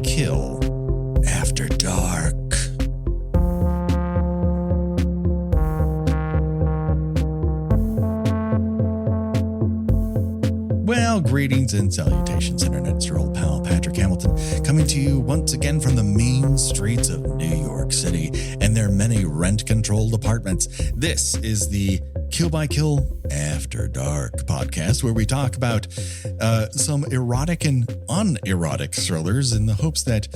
Kill After Dark. Well, greetings and salutations, Internet. It's your old pal, Patrick Hamilton, coming to you once again from the mean streets of New York City and their many rent-controlled apartments. This is the Kill by Kill After Dark podcast, where we talk about some erotic and unerotic thrillers in the hopes that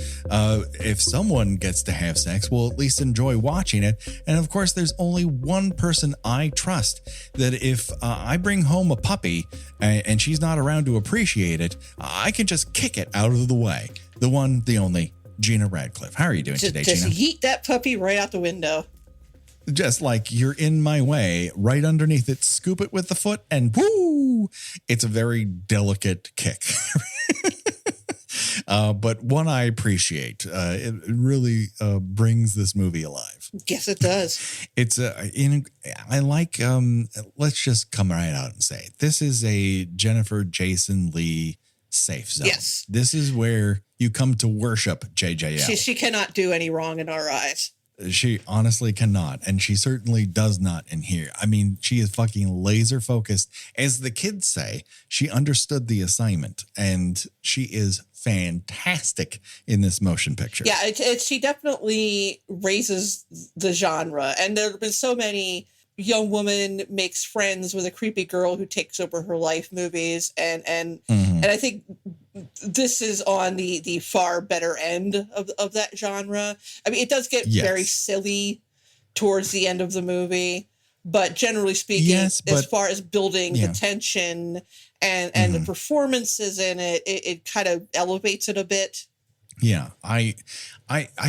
if someone gets to have sex, we'll at least enjoy watching it. And of course, there's only one person I trust, that if I bring home a puppy and she's not around to appreciate it, I can just kick it out of the way. The one, the only, Gena Radcliffe. How are you doing today, Gena? Just yeet that puppy right out the window. Just like you're in my way, right underneath it, scoop it with the foot, and whoo! It's a very delicate kick. But one I appreciate. It really brings this movie alive. Yes, it does. It's I like. Let's just come right out and say it. This is a Jennifer Jason Leigh safe zone. Yes, this is where you come to worship JJL. She cannot do any wrong in our eyes. She honestly cannot, and she certainly does not in here. I mean, she is fucking laser focused. As the kids say, she understood the assignment, and she is fantastic in this motion picture. Yeah, she definitely raises the genre, and there have been so many young woman makes friends with a creepy girl who takes over her life movies, and I think this is on the far better end of that genre. I mean, it does get very silly towards the end of the movie, but generally speaking, as far as building the tension and the performances in it, it kind of elevates it a bit. Yeah, I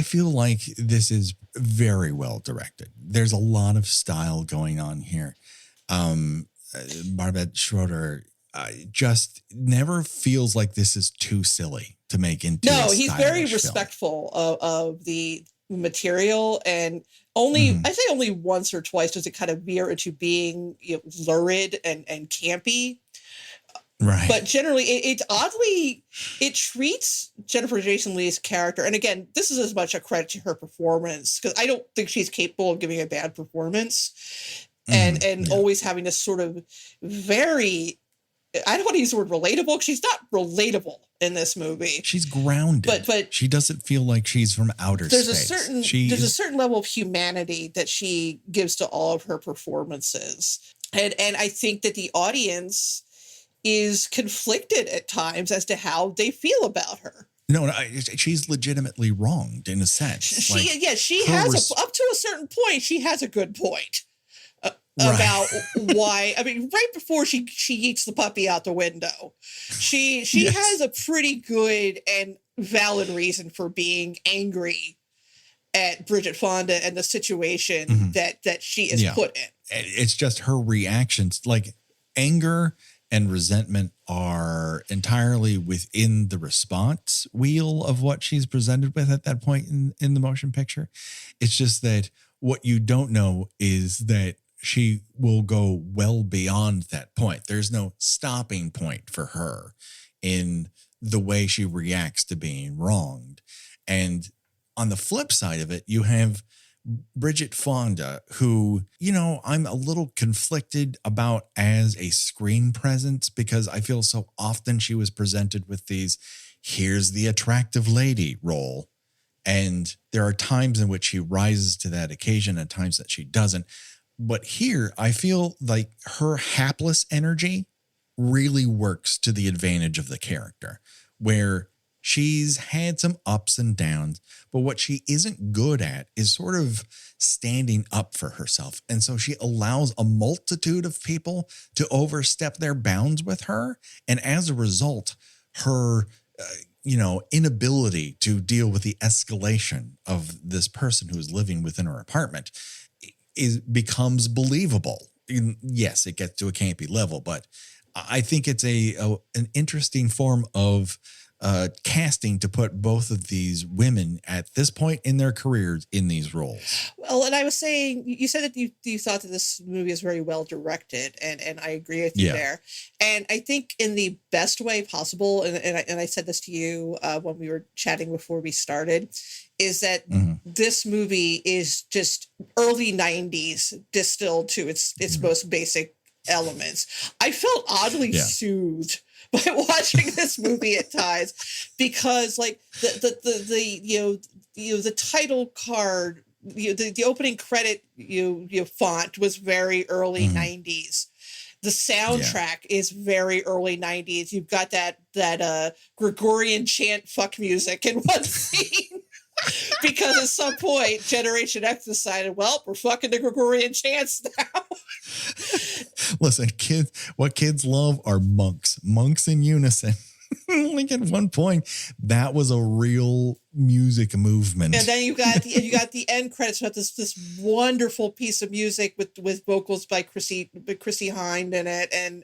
feel like this is very well directed. There's a lot of style going on here. Barbet Schroeder just never feels like this is too silly to make into. No, he's very respectful of the material, and only I say only once or twice does it kind of veer into being lurid and campy. Right. But generally, it treats Jennifer Jason Leigh's character, and again, this is as much a credit to her performance, because I don't think she's capable of giving a bad performance, and always having this sort of very, I don't want to use the word relatable, because she's not relatable in this movie. She's grounded, but she doesn't feel like she's from outer space. There's a certain level of humanity that she gives to all of her performances, and I think that the audience is conflicted at times as to how they feel about her. No, she's legitimately wronged in a sense. She has up to a certain point. She has a good point about why. I mean, right before she eats the puppy out the window, she has a pretty good and valid reason for being angry at Bridget Fonda and the situation that she is put in. It's just her reactions, like anger and resentment, are entirely within the response wheel of what she's presented with at that point in the motion picture. It's just that what you don't know is that she will go well beyond that point. There's no stopping point for her in the way she reacts to being wronged. And on the flip side of it, you have Bridget Fonda, who, I'm a little conflicted about as a screen presence, because I feel so often she was presented with these, here's the attractive lady role. And there are times in which she rises to that occasion and times that she doesn't. But here, I feel like her hapless energy really works to the advantage of the character, where she's had some ups and downs, but what she isn't good at is sort of standing up for herself. And so she allows a multitude of people to overstep their bounds with her. And as a result, her, inability to deal with the escalation of this person who is living within her apartment becomes believable. Yes, it gets to a campy level, but I think it's an interesting form of casting to put both of these women at this point in their careers in these roles. Well, and I was saying, you said that you thought that this movie is very well directed, and I agree with you there. And I think in the best way possible, and I said this to you when we were chatting before we started, is that this movie is just early 90s distilled to its most basic elements. I felt oddly soothed by watching this movie at times, because like the title card, the opening credit font was very early 90s. The soundtrack is very early 90s. You've got that Gregorian chant fuck music in one scene. Because at some point, Generation X decided, well, we're fucking the Gregorian chants now. Listen, what kids love are monks in unison. Like at one point, that was a real music movement. And then you got the end credits with this wonderful piece of music with vocals by Chrissy Hynde in it, and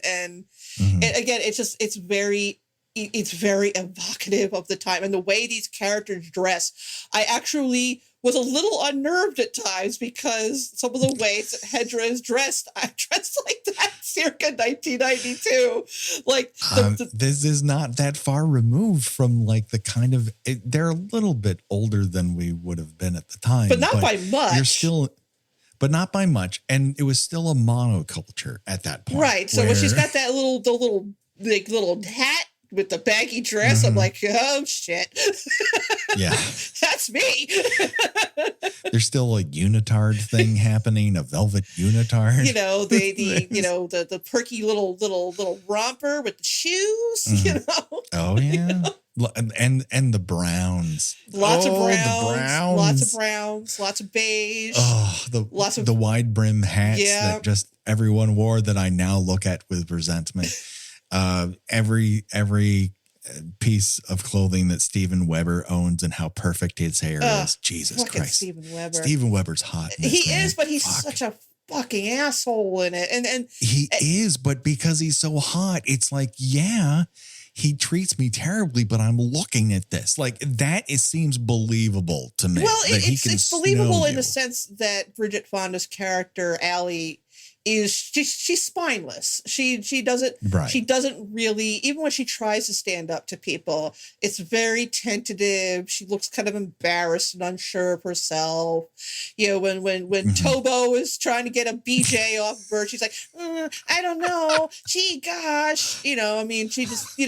again, it's very evocative of the time, and the way these characters dress. I actually was a little unnerved at times because some of the ways that Hedra is dressed, I dressed like that circa 1992. Like this is not that far removed from like the kind of they're a little bit older than we would have been at the time, but not by much. You're still. But not by much, and it was still a monoculture at that point. Right. So when she's got that little hat with the baggy dress, I'm like, oh shit. Yeah. That's me. There's still a unitard thing happening, a velvet unitard. The perky little romper with the shoes, Oh yeah. And the browns. Lots of browns, lots of beige. Oh, the wide brim hats that just everyone wore that I now look at with resentment. Every piece of clothing that Steven Weber owns and how perfect his hair is. Jesus Christ. Steven Weber's hot. He is, but he's such a fucking asshole in it. And he is, but because he's so hot, it's like, yeah, he treats me terribly, but I'm looking at this. Like seems believable to me. Well, it's believable in the sense that Bridget Fonda's character, Allie, she's spineless. She doesn't really, even when she tries to stand up to people, it's very tentative. She looks kind of embarrassed and unsure of herself. When Tobo is trying to get a BJ off of her, she's like, I don't know. Gee, gosh, she just,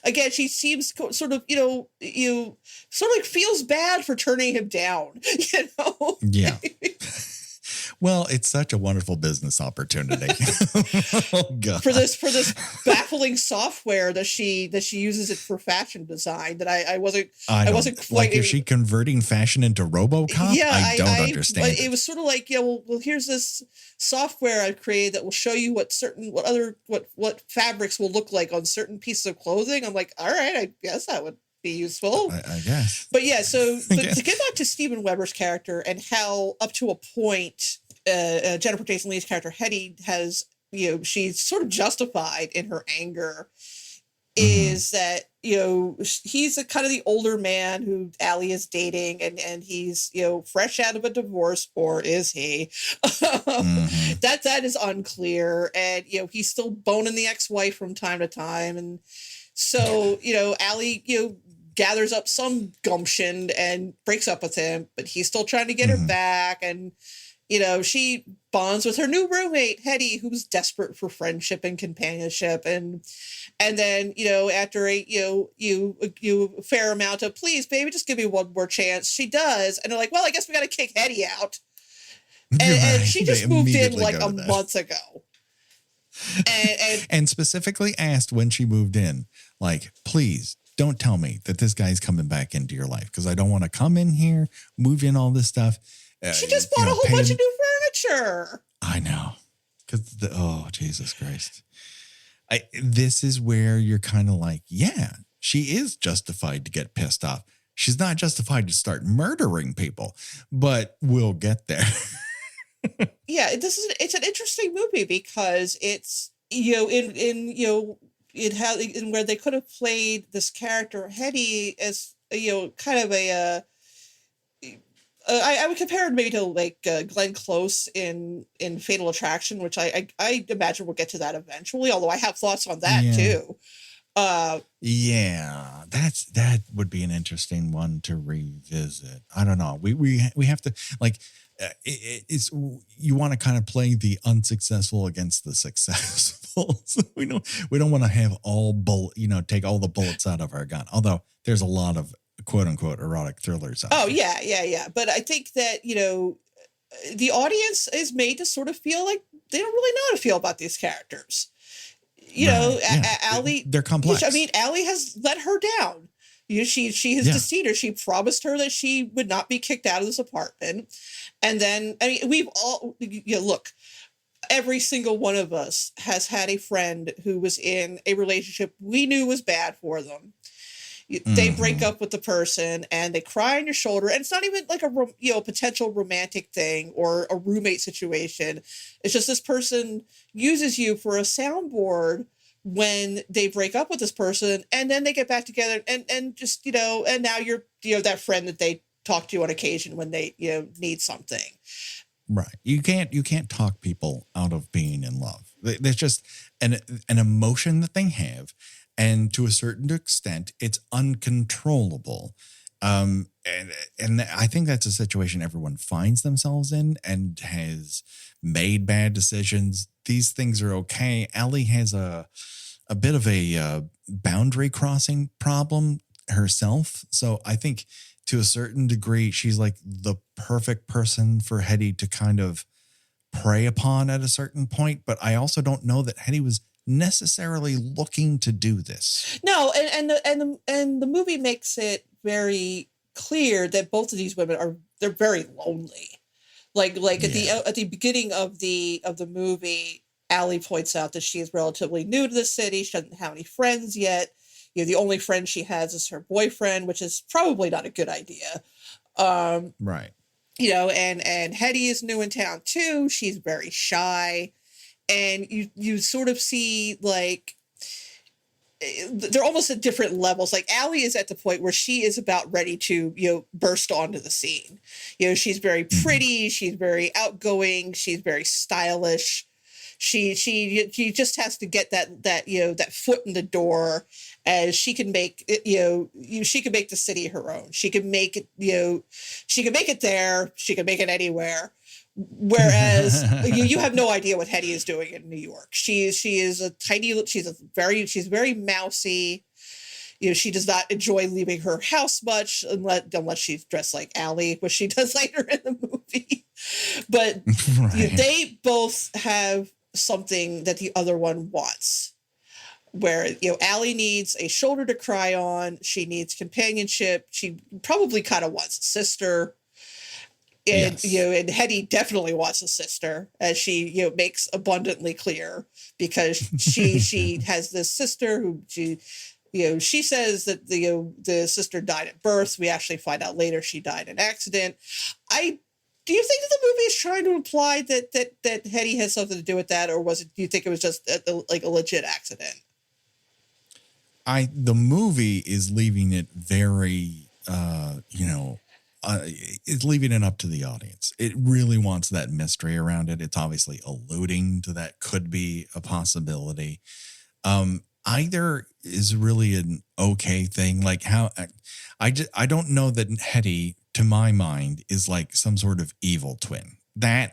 again, she seems sort of, sort of like feels bad for turning him down, Yeah. Well, it's such a wonderful business opportunity. Oh God. For this baffling software that she uses it for fashion design that I wasn't quite like. Is she converting fashion into RoboCop? Yeah, I don't understand. It was sort of like, well, here's this software I've created that will show you what fabrics will look like on certain pieces of clothing. I'm like, all right, I guess that would be useful, I guess. But yeah, so to get back to Steven Weber's character and how up to a point, Jennifer Jason Leigh's character Hetty has, she's sort of justified in her anger, is that he's a kind of the older man who Allie is dating, and he's fresh out of a divorce, or is he? That is unclear, and he's still boning the ex-wife from time to time, and so Allie gathers up some gumption and breaks up with him, but he's still trying to get her back, and she bonds with her new roommate, Hetty, who's desperate for friendship and companionship. And then, after a fair amount of, please, baby, just give me one more chance, she does. And they're like, well, I guess we got to kick Hetty out. And she just moved in like a month ago. And specifically asked when she moved in, like, please don't tell me that this guy's coming back into your life, because I don't want to come in here, move in all this stuff. She just bought a whole bunch of new furniture. I know. Because Jesus Christ. This is where you're kind of like, yeah, she is justified to get pissed off. She's not justified to start murdering people, but we'll get there. Yeah, it's an interesting movie because it's, where they could have played this character Hetty as kind of I would compare it maybe to like Glenn Close in Fatal Attraction, which I imagine we'll get to that eventually. Although I have thoughts on that too. Yeah, that would be an interesting one to revisit. I don't know. We have to like it's you want to kind of play the unsuccessful against the successful. So we don't want to have take all the bullets out of our gun. Although there's a lot of quote unquote erotic thrillers out there. Yeah. But I think that the audience is made to sort of feel like they don't really know how to feel about these characters. Allie, they're complex. I mean, Allie has let her down. She has deceived her. She promised her that she would not be kicked out of this apartment. And then, I mean, we've all, look, every single one of us has had a friend who was in a relationship we knew was bad for them. They break up with the person and they cry on your shoulder. And it's not even like a potential romantic thing or a roommate situation. It's just this person uses you for a soundboard when they break up with this person, and then they get back together and just, and now you're, that friend that they talk to on occasion when they, need something. Right. You can't talk people out of being in love. There's just an emotion that they have. And to a certain extent, it's uncontrollable. And I think that's a situation everyone finds themselves in and has made bad decisions. These things are okay. Allie has a bit of a boundary crossing problem herself. So I think to a certain degree, she's like the perfect person for Hetty to kind of prey upon at a certain point. But I also don't know that Hetty was necessarily looking to do this. No, and the movie makes it very clear that both of these women they're very lonely. Like at the beginning of the movie, Allie points out that she is relatively new to the city. She doesn't have any friends yet. The only friend she has is her boyfriend, which is probably not a good idea. Right. And Hetty is new in town too. She's very shy. And you sort of see like they're almost at different levels. Like Allie is at the point where she is about ready to burst onto the scene. She's very pretty. She's very outgoing. She's very stylish. She just has to get that foot in the door, as she can make it. She can make the city her own. She can make it. She can make it there. She can make it anywhere. Whereas you have no idea what Hetty is doing in New York. She's very mousy. She does not enjoy leaving her house much unless she's dressed like Allie, which she does later in the movie. But right. They both have something that the other one wants. Where Allie needs a shoulder to cry on. She needs companionship. She probably kind of wants a sister. And and Hetty definitely wants a sister, as she makes abundantly clear, because she has this sister who she says that the sister died at birth. We actually find out later she died in an accident. Do you think that the movie is trying to imply that Hetty has something to do with that, or do you think it was just like a legit accident? The movie is leaving it very it's leaving it up to the audience. It really wants that mystery around it. It's obviously alluding to that could be a possibility. Either is really an okay thing. Like how I don't know that Hetty, to my mind, is like some sort of evil twin. I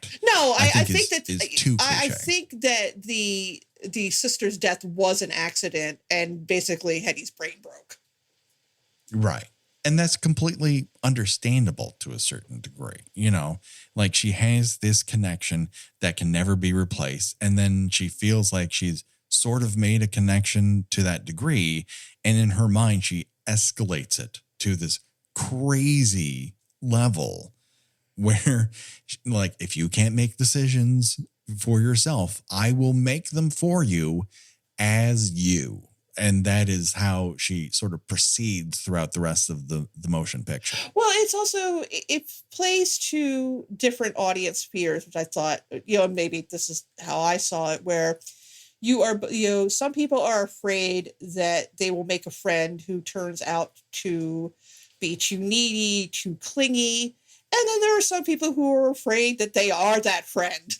think that is too cliche. I think that the sister's death was an accident, and basically Hetty's brain broke. Right. And that's completely understandable to a certain degree. Like she has this connection that can never be replaced. And then she feels like she's sort of made a connection to that degree. And in her mind, she escalates it to this crazy level where, like, if you can't make decisions for yourself, I will make them for you as you. And that is how she sort of proceeds throughout the rest of the motion picture. Well, it's also, it plays to different audience fears, which I thought, maybe this is how I saw it, where, some people are afraid that they will make a friend who turns out to be too needy, too clingy. And then there are some people who are afraid that they are that friend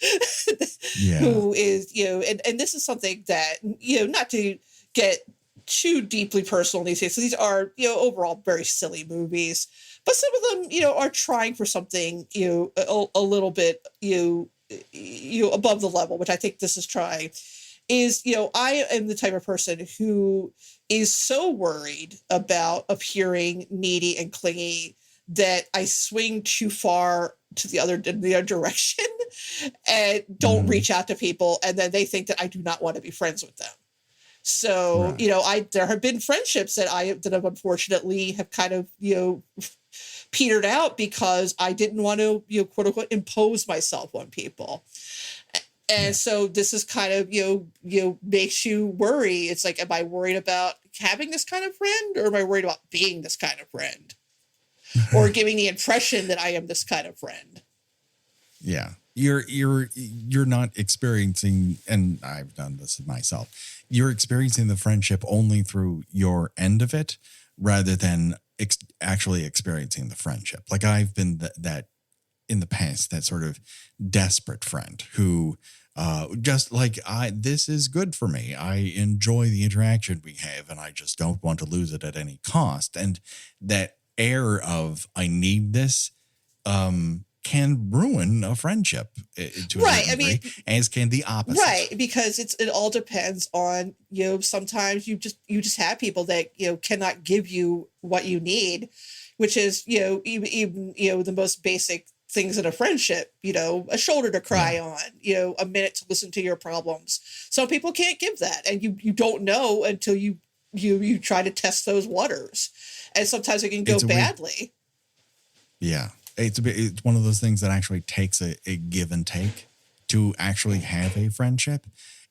who is, and this is something that, not to get too deeply personal these days. So these are, overall very silly movies, but some of them, are trying for something, a little bit, above the level, which I think this is trying. Is, I am the type of person who is so worried about appearing needy and clingy that I swing too far to the other direction and don't reach out to people. And then they think that I do not want to be friends with them. So, there have been friendships that have unfortunately have kind of, petered out because I didn't want to, quote unquote, impose myself on people. And so this is kind of, makes you worry. It's like, am I worried about having this kind of friend, or am I worried about being this kind of friend, or giving the impression that I am this kind of friend? Yeah. You're not experiencing, and I've done this myself, you're experiencing the friendship only through your end of it rather than actually experiencing the friendship. Like I've been that in the past, that sort of desperate friend who just like, this is good for me. I enjoy the interaction we have and I just don't want to lose it at any cost. And that air of I need this can ruin a friendship to a degree, as can the opposite. Right, because it all depends on, sometimes you just have people that, cannot give you what you need, which is, even the most basic things in a friendship, a shoulder to cry on, a minute to listen to your problems. Some people can't give that, and you don't know until you try to test those waters, and sometimes it can go badly. It's one of those things that actually takes a give and take to actually have a friendship,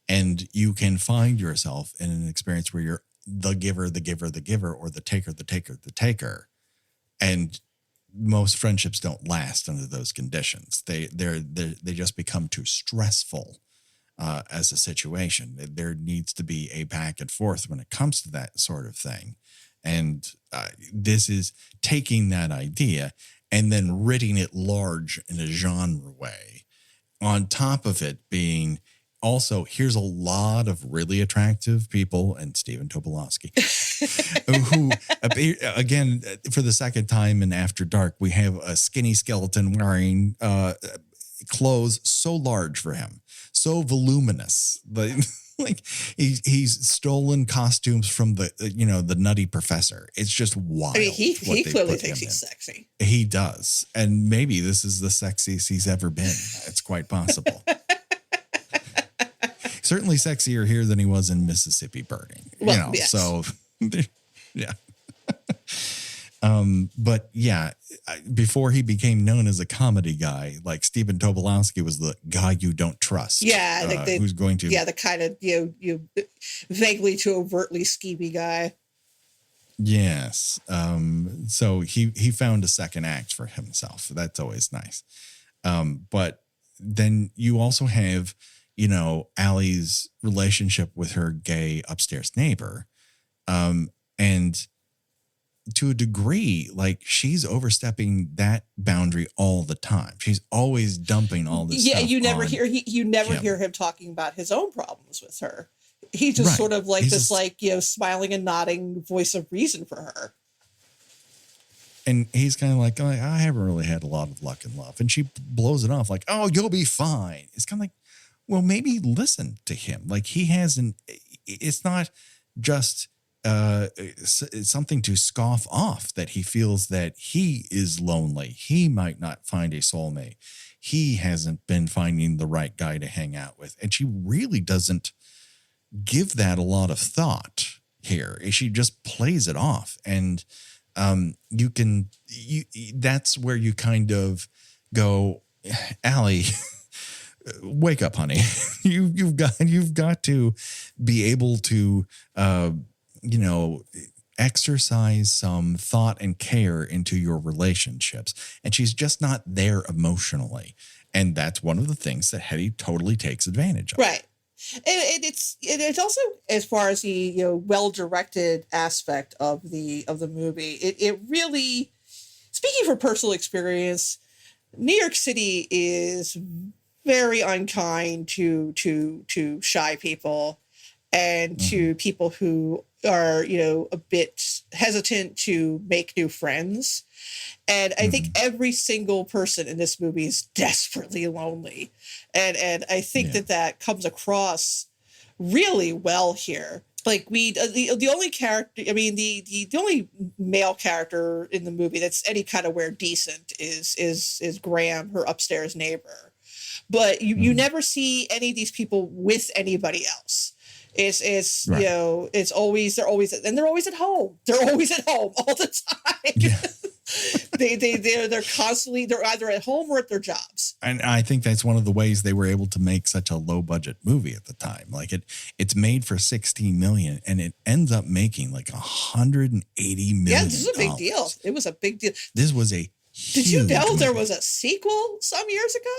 and you can find yourself in an experience where you're the giver, or the taker, and most friendships don't last under those conditions. They just become too stressful as a situation. There needs to be a back and forth when it comes to that sort of thing, and this is taking that idea and then writing it large in a genre way. On top of it being also, here's a lot of really attractive people, and Stephen Tobolowsky, who, again, for the second time in After Dark, we have a skinny skeleton wearing clothes so large for him, so voluminous. Like he's stolen costumes from the Nutty Professor. It's just wild. I mean, he clearly thinks he's sexy. He does, and maybe this is the sexiest he's ever been. It's quite possible. Certainly sexier here than he was in Mississippi Burning. Well, yes. So yeah. But yeah, before he became known as a comedy guy, like Stephen Tobolowsky was the guy you don't trust. Yeah, who's going to the kind of you vaguely to overtly skeevy guy. Yes. So he found a second act for himself. That's always nice. But then you also have, Allie's relationship with her gay upstairs neighbor, and to a degree, like she's overstepping that boundary all the time. She's always dumping all this stuff. You never hear him talking about his own problems with her. He's just sort of like this, smiling and nodding voice of reason for her. And he's kind of like, I haven't really had a lot of luck in love. And she blows it off like, oh, you'll be fine. It's kind of like, well, maybe listen to him. Like it's not just it's something to scoff off that he feels that he is lonely. He might not find a soulmate. He hasn't been finding the right guy to hang out with. And she really doesn't give that a lot of thought here. She just plays it off. And that's where you kind of go, Allie, wake up, honey. You've got to be able to, exercise some thought and care into your relationships. And she's just not there emotionally. And that's one of the things that Hetty totally takes advantage of. Right. And it's also, as far as the well directed aspect of the movie, it really, speaking from personal experience, New York City is very unkind to shy people and to people who are a bit hesitant to make new friends. And I think every single person in this movie is desperately lonely. And I think that comes across really well here. Like the only character, I mean, the only male character in the movie that's any kind of wear decent is Graham, her upstairs neighbor. But you never see any of these people with anybody else. It's right. It's always they're always at home. They're always at home all the time. Yeah. they're constantly, they're either at home or at their jobs. And I think that's one of the ways they were able to make such a low budget movie at the time. Like it's made for $16 million and it ends up making like $180 million. Yeah, this is a big deal. It was a big deal. This was a Did you know movie. There was a sequel some years ago?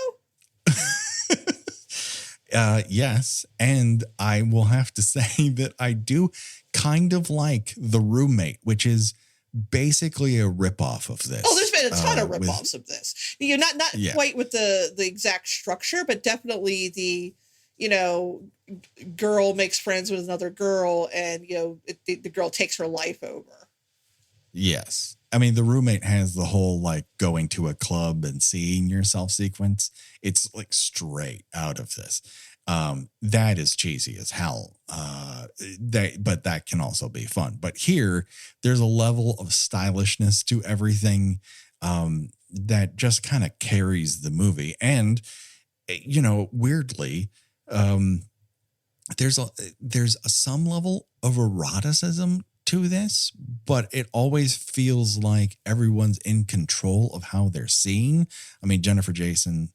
Yes. And I will have to say that I do kind of like The Roommate, which is basically a ripoff of this. Oh, there's been a ton of ripoffs of this. Not quite with the exact structure, but definitely the, girl makes friends with another girl and, the girl takes her life over. Yes. I mean, The Roommate has the whole like going to a club and seeing yourself sequence. It's like straight out of this. That is cheesy as hell. But that can also be fun. But here, there's a level of stylishness to everything that just kind of carries the movie. And, weirdly, there's some level of eroticism to this, but it always feels like everyone's in control of how they're seeing. I mean, Jennifer Jason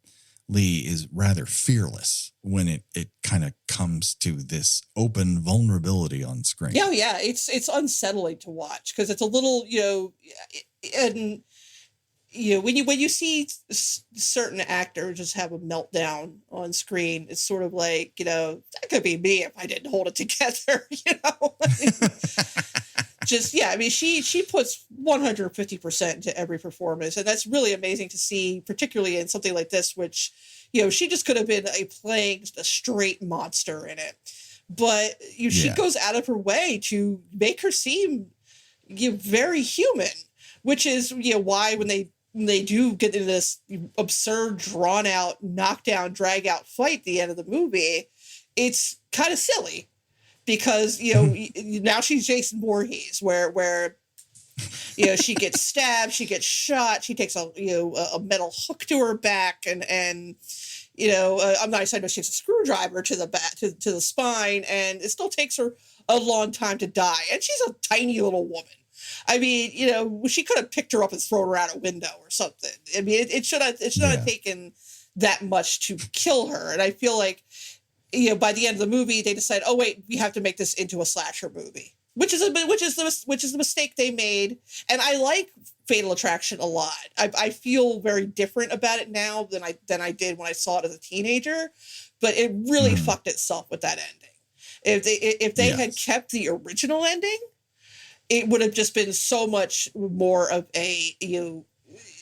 Leigh is rather fearless when it kind of comes to this open vulnerability on screen. Yeah, yeah, it's unsettling to watch because it's a little, and when you see certain actors just have a meltdown on screen, it's sort of like, that could be me if I didn't hold it together, she puts 150% into every performance, and that's really amazing to see, particularly in something like this, which, she just could have been playing a straight monster in it, but she goes out of her way to make her seem very human, which is why when they do get into this absurd, drawn out, knockdown, drag out fight at the end of the movie, it's kind of silly. Because, now she's Jason Voorhees, where she gets stabbed, she gets shot, she takes a metal hook to her back, and I'm not excited, she has a screwdriver to the back, to the spine, and it still takes her a long time to die. And she's a tiny little woman. I mean, she could have picked her up and thrown her out a window or something. I mean, it should not have taken that much to kill her. And I feel like, by the end of the movie, they decide, oh wait, we have to make this into a slasher movie, which is the mistake they made. And I like Fatal Attraction a lot. I feel very different about it now than I did when I saw it as a teenager, but it really fucked itself with that ending. If they had kept the original ending, it would have just been so much more of a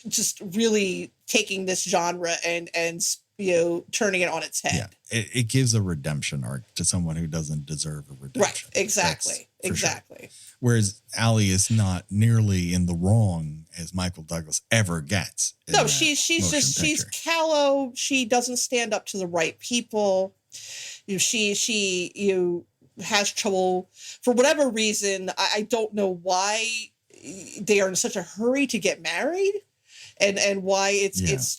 just really taking this genre and turning it on its head. Yeah, it gives a redemption arc to someone who doesn't deserve a redemption. Right, exactly. Sure. Whereas Allie is not nearly in the wrong as Michael Douglas ever gets. No, she's callow. She doesn't stand up to the right people. She has trouble for whatever reason. I don't know why they are in such a hurry to get married. And why it's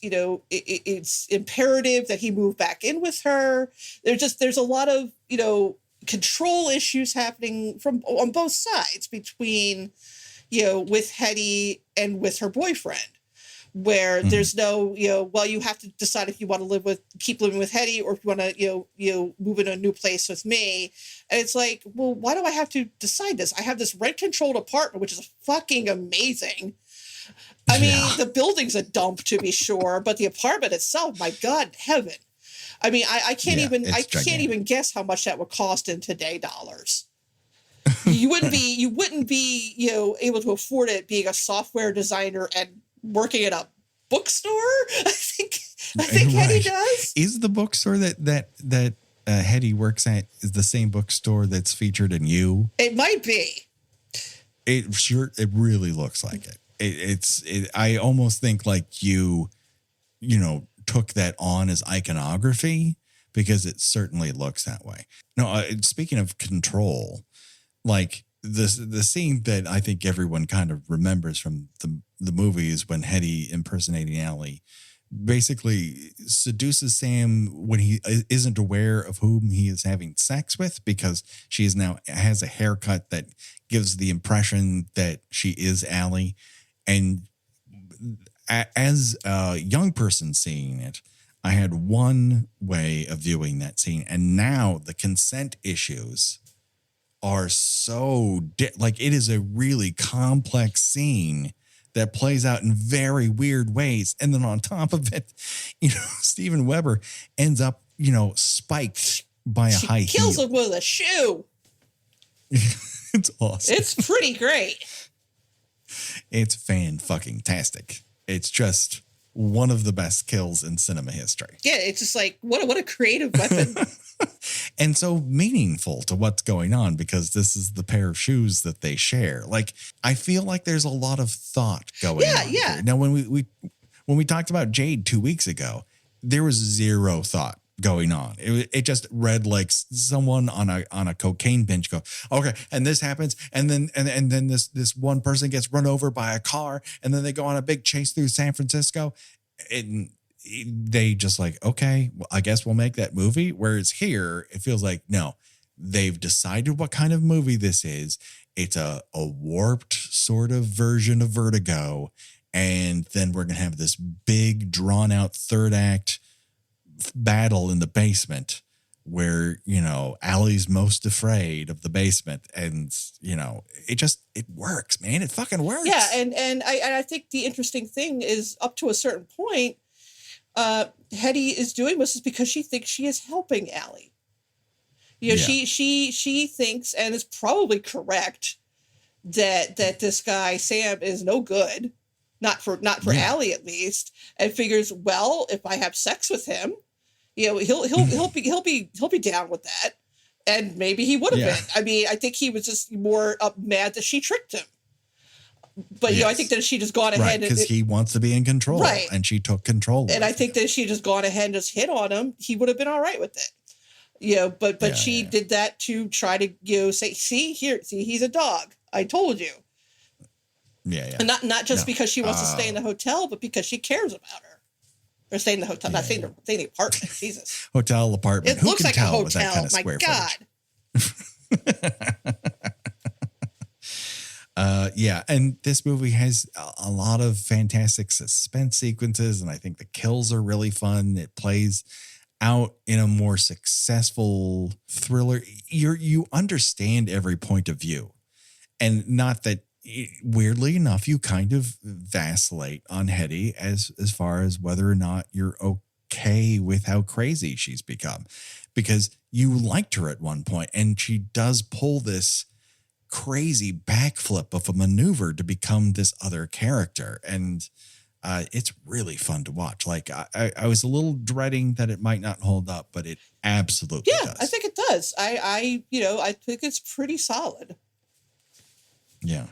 imperative that he move back in with her. There's a lot of control issues happening on both sides between with Hetty and with her boyfriend, where there's no you have to decide if you want to keep living with Hetty or if you want to move in a new place with me. And it's like, well, why do I have to decide this? I have this rent controlled apartment, which is fucking amazing. I mean, the building's a dump to be sure, but the apartment itself, my God, heaven. I mean, I can't Yeah, even, it's I can't gigantic. even guess how much that would cost in today dollars. You wouldn't be, you know, able to afford it being a software designer and working at a bookstore. I think Hetty does. Is the bookstore that Hetty works at is the same bookstore that's featured in You? It might be. It really looks like it. I almost think like you took that on as iconography because it certainly looks that way. No, speaking of control, like the scene that I think everyone kind of remembers from the movies when Hetty impersonating Allie basically seduces Sam when he isn't aware of whom he is having sex with, because she is now has a haircut that gives the impression that she is Allie. And as a young person seeing it, I had one way of viewing that scene, and now the consent issues are so like it is a really complex scene that plays out in very weird ways. And then on top of it, Steven Weber ends up, spiked by a high heel. Kills him with a shoe. It's awesome. It's pretty great. It's fan-fucking-tastic. It's just one of the best kills in cinema history. Yeah, it's just like, what a creative weapon. And so meaningful to what's going on, because this is the pair of shoes that they share. Like, I feel like there's a lot of thought going on. Yeah. Here. Now, when we talked about Jade 2 weeks ago, there was zero thought going on. It just read like someone on a cocaine binge go, okay, and this happens, and then this one person gets run over by a car, and then they go on a big chase through San Francisco, and they just like, okay, well, I guess we'll make that movie. Whereas here, it feels like, no, they've decided what kind of movie this is. It's a warped sort of version of Vertigo. And then we're going to have this big drawn out third act battle in the basement where, Allie's most afraid of the basement. And, it works, man. It fucking works. Yeah. And I think the interesting thing is, up to a certain point, Hetty is doing this is because she thinks she is helping Allie. She thinks, and is probably correct, that this guy Sam is no good, not for Allie at least, and figures, well, if I have sex with him, he'll be down with that, and maybe he would have been. I mean, I think he was just more mad that she tricked him. But I think that she just gone ahead because he wants to be in control, right? And she took control. And I think that she just gone ahead and just hit on him. He would have been all right with it, But she did that to try to say, see, he's a dog. I told you. Yeah. And not just because she wants to stay in the hotel, but because she cares about her. Or stay in the hotel, not stay in the apartment. Jesus, hotel apartment. It Who looks can like tell a with that hotel. kind of My square God. And this movie has a lot of fantastic suspense sequences, and I think the kills are really fun. It plays out in a more successful thriller. You understand every point of view, and not that, weirdly enough, you kind of vacillate on Hetty as far as whether or not you're okay with how crazy she's become, because you liked her at one point, and she does pull this crazy backflip of a maneuver to become this other character. And it's really fun to watch. Like I was a little dreading that it might not hold up, but it absolutely does. I think it does. I think it's pretty solid. Yeah.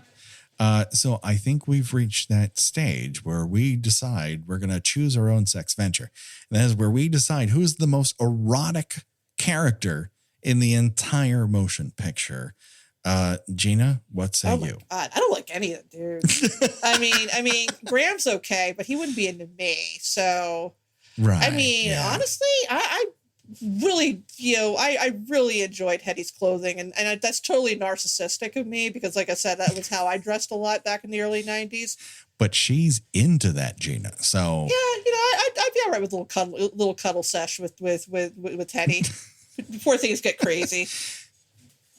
So I think we've reached that stage where we decide we're going to choose our own sex venture. And that is where we decide who's the most erotic character in the entire motion picture. Gena, what say you? God, I don't like any of them, dude. I mean, Graham's okay, but he wouldn't be into me. So, right. I mean, honestly, I really, I really enjoyed Hetty's clothing, and that's totally narcissistic of me because, like I said, that was how I dressed a lot back in the early 90s. But she's into that, Gena. So yeah, I'd be all right with a little cuddle sesh with Hetty before things get crazy.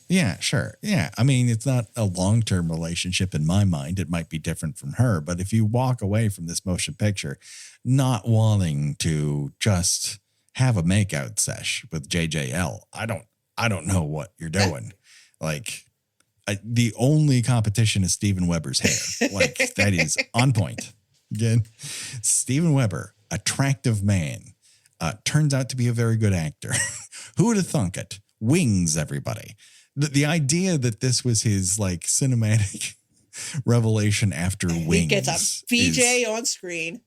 Yeah, sure. Yeah. I mean, it's not a long-term relationship in my mind. It might be different from her. But if you walk away from this motion picture not wanting to just have a makeout sesh with JJL. I don't know what you're doing. Like, the only competition is Steven Weber's hair. Like, that is on point. Again, Steven Weber, attractive man, turns out to be a very good actor. Who would have thunk it? Wings, everybody. The idea that this was his like cinematic revelation after Wings. He gets a BJ on screen.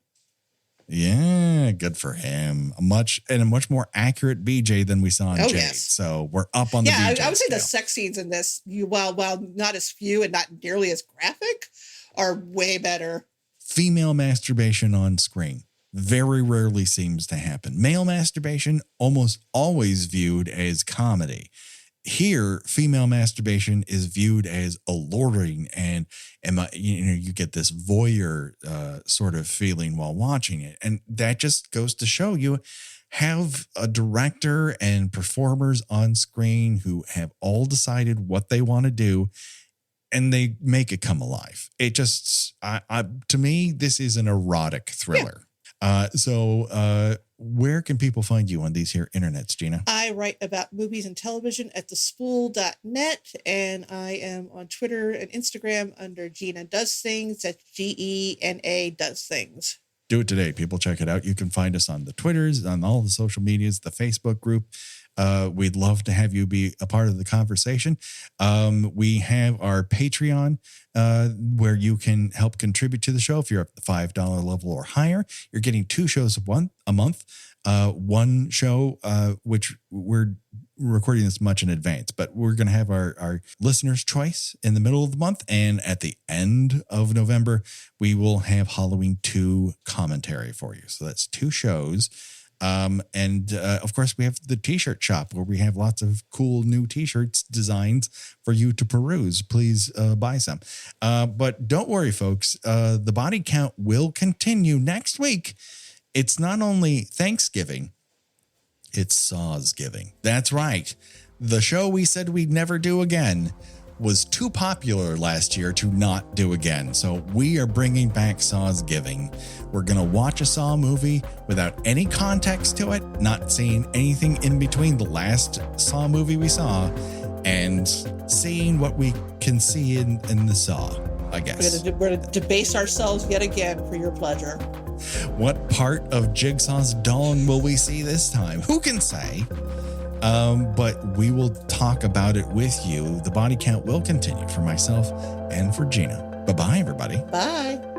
Yeah, good for him. A much more accurate BJ than we saw in Jade. Yes. So we're up on the BJ. I would say the sex scenes in this, while not as few and not nearly as graphic, are way better. Female masturbation on screen very rarely seems to happen. Male masturbation almost always viewed as comedy. Here, female masturbation is viewed as alluring, and you get this voyeur sort of feeling while watching it. And that just goes to show you have a director and performers on screen who have all decided what they want to do, and they make it come alive. It just, to me, this is an erotic thriller. Yeah. So where can people find you on these here internets, Gena? I write about movies and television at thespool.net, and I am on Twitter and Instagram under Gena Does Things. That's GENA Does Things. Do it today. People, check it out. You can find us on the Twitters, on all the social medias, the Facebook group. We'd love to have you be a part of the conversation. We have our Patreon, where you can help contribute to the show. If you're at the $5 level or higher, you're getting 2 shows a month. One show, which we're recording this much in advance, but we're going to have our listener's choice in the middle of the month. And at the end of November, we will have Halloween 2 commentary for you. So that's 2 shows. And of course, we have the t-shirt shop where we have lots of cool new t-shirts designs for you to peruse. Please buy some. But don't worry, folks. The body count will continue next week. It's not only Thanksgiving, it's Sawsgiving. That's right. The show we said we'd never do again was too popular last year to not do again. So we are bringing back Sawsgiving. We're going to watch a Saw movie without any context to it, not seeing anything in between the last Saw movie we saw, and seeing what we can see in the Saw, I guess. We're going to debase ourselves yet again for your pleasure. What part of Jigsaw's dong will we see this time? Who can say? But we will talk about it with you. The body count will continue for myself and for Gena. Bye-bye, everybody. Bye.